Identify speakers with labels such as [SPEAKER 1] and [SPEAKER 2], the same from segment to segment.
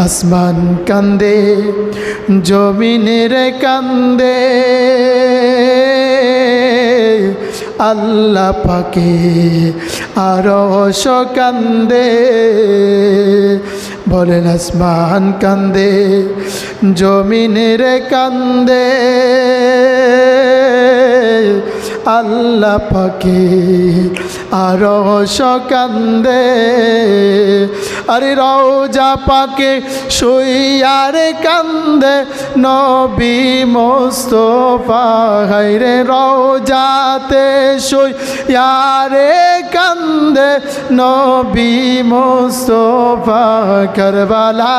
[SPEAKER 1] আসমান কান্দে জমিনের কান্দে আল্লাহ পাকে আরশ কান্দে বলেন আসমান কান্দে জমিনের কান্দে আল্লাহ পাকে আরশ কান্দে আরে রওজা পাকে শুইয়ারে কান্দে নবী মুস্তাফা হায়রে রওজাতে শুইয়ারে কান্দে নবী মুস্তাফা কারবালা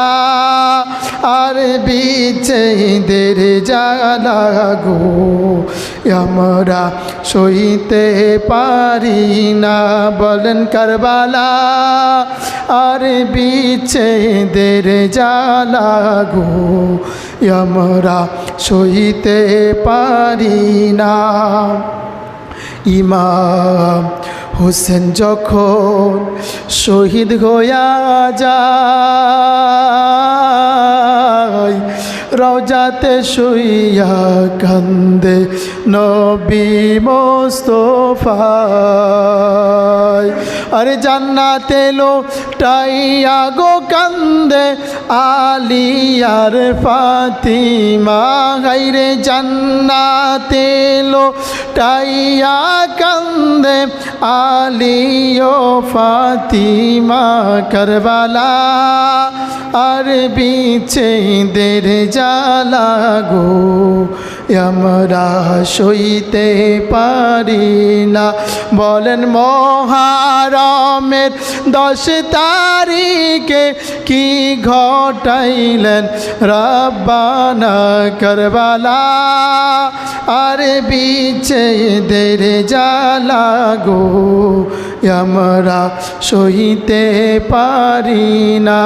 [SPEAKER 1] আর বিচেদের জ্বালা গো আমরা সইতে পারি না বলেন কারবালা আর বিচেদের জ্বালা গো আমরা সইতে পারি না। ইমাম হোসেন যখন শহীদ হইয়া যায় রওজাতে শুইয়া কান্দে নবী মুস্তাফা আরে জান্নাতে লোটাইয়া গো কান্দে আলী আর ফাতিমা গাইরে জান্নাতে লোটাইয়া কান্দে আলী ও ফাতিমা কারবালা আর বিচেদের জ্বালা গো আমরা সইতে পারি না বলেন মুহররমের 10 তারিখে কি ঘটাইলেন রব্বানা কারবালা আর বিচেদের জ্বালা গো আমরা সইতে পারি না।